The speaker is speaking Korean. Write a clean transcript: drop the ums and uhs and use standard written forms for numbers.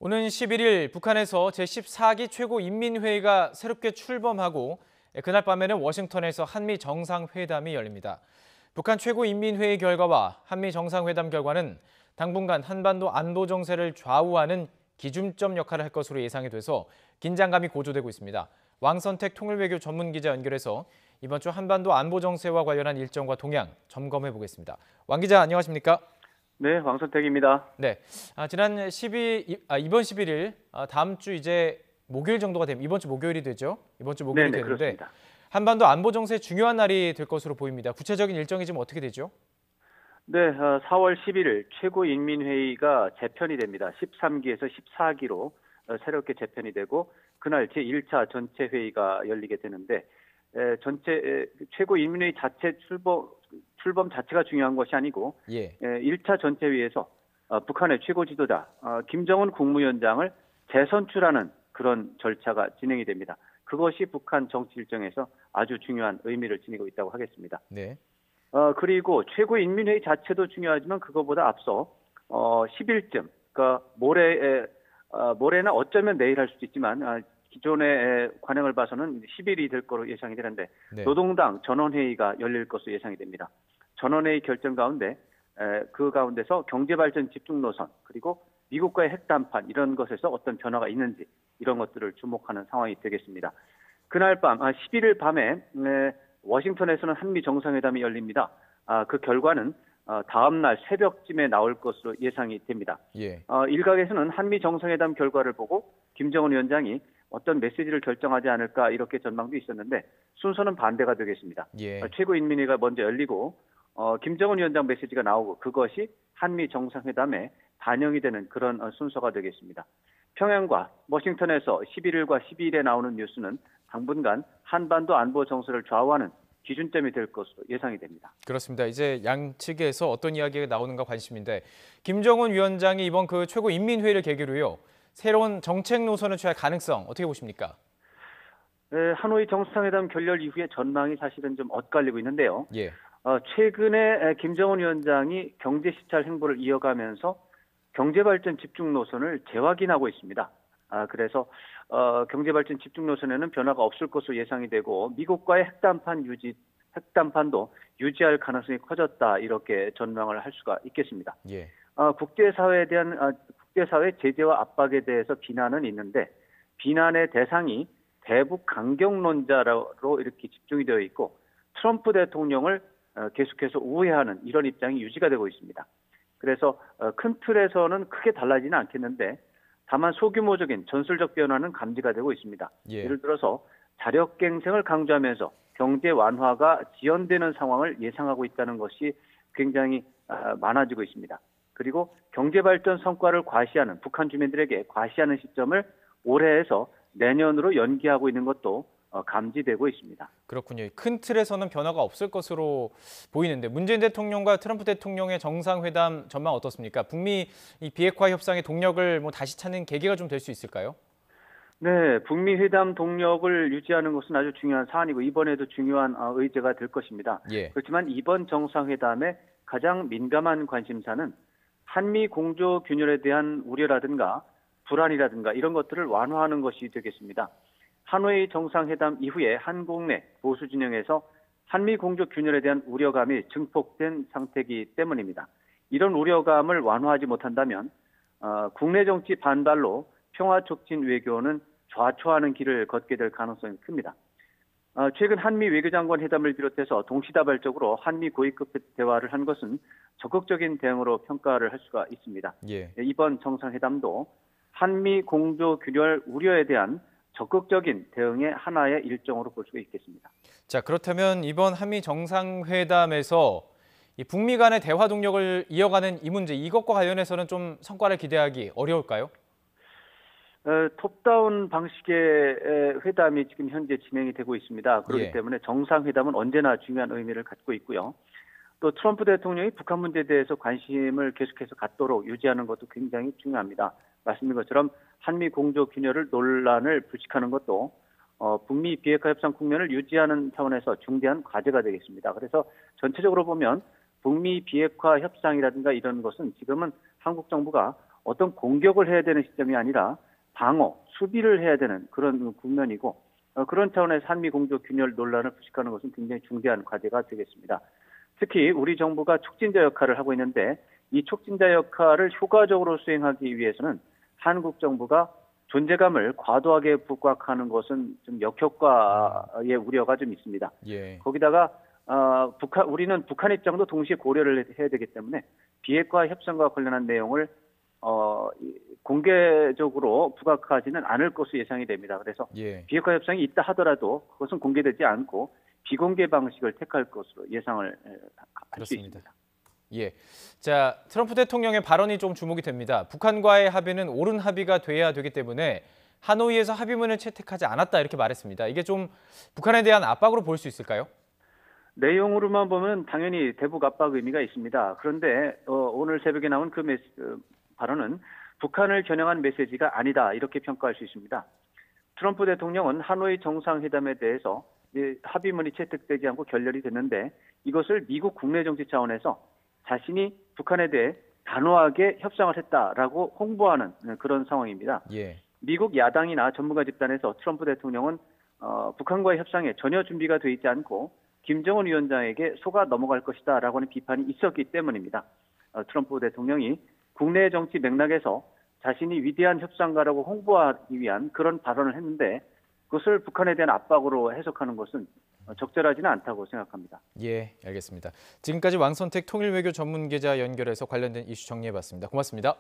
오는 11일 북한에서 제14기 최고인민회의가 새롭게 출범하고 그날 밤에는 워싱턴에서 한미 정상회담이 열립니다. 북한 최고인민회의 결과와 한미 정상회담 결과는 당분간 한반도 안보 정세를 좌우하는 기준점 역할을 할 것으로 예상이 돼서 긴장감이 고조되고 있습니다. 왕선택 통일외교 전문기자 연결해서 이번 주 한반도 안보 정세와 관련한 일정과 동향 점검해 보겠습니다. 왕 기자 안녕하십니까? 네, 왕선택입니다. 네, 이번 11일 다음 주 이제 목요일 정도가 되면 이번 주 목요일이 되죠. 이번 주 목요일이 네네, 되는데 그렇습니다. 한반도 안보 정세 중요한 날이 될 것으로 보입니다. 구체적인 일정이 지금 어떻게 되죠? 네, 4월 11일 최고인민회의가 재편이 됩니다. 13기에서 14기로 새롭게 재편이 되고 그날 제1차 전체 회의가 열리게 되는데 최고인민회의 자체 출범 자체가 중요한 것이 아니고 1차 전체 회의에서 북한의 최고 지도자 김정은 국무위원장을 재선출하는 그런 절차가 진행이 됩니다. 그것이 북한 정치 일정에서 아주 중요한 의미를 지니고 있다고 하겠습니다. 네. 그리고 최고인민회의 자체도 중요하지만 그거보다 앞서 10일쯤, 그러니까 모레나 어쩌면 내일 할 수도 있지만 기존의 관행을 봐서는 10일이 될 거로 예상이 되는데 노동당 전원회의가 열릴 것으로 예상이 됩니다. 전원회의 결정 가운데 그 가운데서 경제발전 집중 노선 그리고 미국과의 핵담판 이런 것에서 어떤 변화가 있는지 이런 것들을 주목하는 상황이 되겠습니다. 그날 밤 11일 밤에 워싱턴에서는 한미 정상회담이 열립니다. 그 결과는 다음 날 새벽쯤에 나올 것으로 예상이 됩니다. 일각에서는 한미 정상회담 결과를 보고 김정은 위원장이 어떤 메시지를 결정하지 않을까 이렇게 전망도 있었는데 순서는 반대가 되겠습니다. 최고인민회의가 먼저 열리고 김정은 위원장 메시지가 나오고 그것이 한미 정상회담에 반영이 되는 그런 순서가 되겠습니다. 평양과 워싱턴에서 11일과 12일에 나오는 뉴스는 당분간 한반도 안보 정세를 좌우하는 기준점이 될 것으로 예상이 됩니다. 그렇습니다. 이제 양측에서 어떤 이야기가 나오는가 관심인데 김정은 위원장이 이번 그 최고인민회의를 계기로요. 새로운 정책 노선을 취할 가능성 어떻게 보십니까? 하노이 정상회담 결렬 이후에 전망이 사실은 좀 엇갈리고 있는데요. 최근에 김정은 위원장이 경제 시찰 행보를 이어가면서 경제발전 집중 노선을 재확인하고 있습니다. 그래서 경제발전 집중 노선에는 변화가 없을 것으로 예상이 되고 미국과의 핵담판도 유지할 가능성이 커졌다 이렇게 전망을 할 수가 있겠습니다. 국제사회 제재와 압박에 대해서 비난은 있는데 비난의 대상이 대북 강경론자로 이렇게 집중이 되어 있고 트럼프 대통령을 계속해서 우회하는 이런 입장이 유지가 되고 있습니다. 그래서 큰 틀에서는 크게 달라지는 않겠는데 다만 소규모적인 전술적 변화는 감지가 되고 있습니다. 예를 들어서 자력갱생을 강조하면서 경제 완화가 지연되는 상황을 예상하고 있다는 것이 굉장히 많아지고 있습니다. 그리고 경제발전 성과를 과시하는 북한 주민들에게 과시하는 시점을 올해에서 내년으로 연기하고 있는 것도 감지되고 있습니다. 그렇군요. 큰 틀에서는 변화가 없을 것으로 보이는데 문재인 대통령과 트럼프 대통령의 정상회담 전망 어떻습니까? 북미 이 비핵화 협상의 동력을 다시 찾는 계기가 좀 될 수 있을까요? 네, 북미 회담 동력을 유지하는 것은 아주 중요한 사안이고 이번에도 중요한 의제가 될 것입니다. 그렇지만 이번 정상회담의 가장 민감한 관심사는 한미 공조 균열에 대한 우려라든가 불안이라든가 이런 것들을 완화하는 것이 되겠습니다. 하노이 정상회담 이후에 한국 내 보수 진영에서 한미 공조 균열에 대한 우려감이 증폭된 상태이기 때문입니다. 이런 우려감을 완화하지 못한다면 국내 정치 반발로 평화 촉진 외교는 좌초하는 길을 걷게 될 가능성이 큽니다. 최근 한미 외교장관 회담을 비롯해서 동시다발적으로 한미 고위급 대화를 한 것은 적극적인 대응으로 평가를 할 수가 있습니다. 이번 정상회담도 한미 공조 균열 우려에 대한 적극적인 대응의 하나의 일정으로 볼 수가 있겠습니다. 자, 그렇다면 이번 한미 정상회담에서 이 북미 간의 대화 동력을 이어가는 이 문제, 이것과 관련해서는 좀 성과를 기대하기 어려울까요? 톱다운 방식의 회담이 지금 현재 진행이 되고 있습니다. 그렇기 때문에 정상회담은 언제나 중요한 의미를 갖고 있고요. 또 트럼프 대통령이 북한 문제에 대해서 관심을 계속해서 갖도록 유지하는 것도 굉장히 중요합니다. 말씀드린 것처럼 한미 공조 균열을 논란을 불식하는 것도 북미 비핵화 협상 국면을 유지하는 차원에서 중대한 과제가 되겠습니다. 그래서 전체적으로 보면 북미 비핵화 협상이라든가 이런 것은 지금은 한국 정부가 어떤 공격을 해야 되는 시점이 아니라 방어, 수비를 해야 되는 그런 국면이고 그런 차원에서 한미 공조 균열 논란을 부식하는 것은 굉장히 중대한 과제가 되겠습니다. 특히 우리 정부가 촉진자 역할을 하고 있는데 이 촉진자 역할을 효과적으로 수행하기 위해서는 한국 정부가 존재감을 과도하게 부각하는 것은 좀 역효과의 우려가 좀 있습니다. 예. 거기다가 우리는 북한 입장도 동시에 고려를 해야 되기 때문에 비핵화 협상과 관련한 내용을 공개적으로 부각하지는 않을 것으로 예상이 됩니다. 그래서 예. 비핵화 협상이 있다 하더라도 그것은 공개되지 않고 비공개 방식을 택할 것으로 예상을 할 수 있습니다. 예. 자, 트럼프 대통령의 발언이 좀 주목이 됩니다. 북한과의 합의는 옳은 합의가 돼야 되기 때문에 하노이에서 합의문을 채택하지 않았다 이렇게 말했습니다. 이게 좀 북한에 대한 압박으로 볼 수 있을까요? 내용으로만 보면 당연히 대북 압박 의미가 있습니다. 그런데 오늘 새벽에 나온 그 발언은 북한을 겨냥한 메시지가 아니다 이렇게 평가할 수 있습니다. 트럼프 대통령은 하노이 정상회담에 대해서 합의문이 채택되지 않고 결렬이 됐는데 이것을 미국 국내 정치 차원에서 자신이 북한에 대해 단호하게 협상을 했다라고 홍보하는 그런 상황입니다. 예. 미국 야당이나 전문가 집단에서 트럼프 대통령은 북한과의 협상에 전혀 준비가 돼 있지 않고 김정은 위원장에게 속아 넘어갈 것이다라고 하는 비판이 있었기 때문입니다. 트럼프 대통령이 국내 정치 맥락에서 자신이 위대한 협상가라고 홍보하기 위한 그런 발언을 했는데 그것을 북한에 대한 압박으로 해석하는 것은 적절하지는 않다고 생각합니다. 예, 알겠습니다. 지금까지 왕선택 통일외교 전문기자 연결해서 관련된 이슈 정리해봤습니다. 고맙습니다.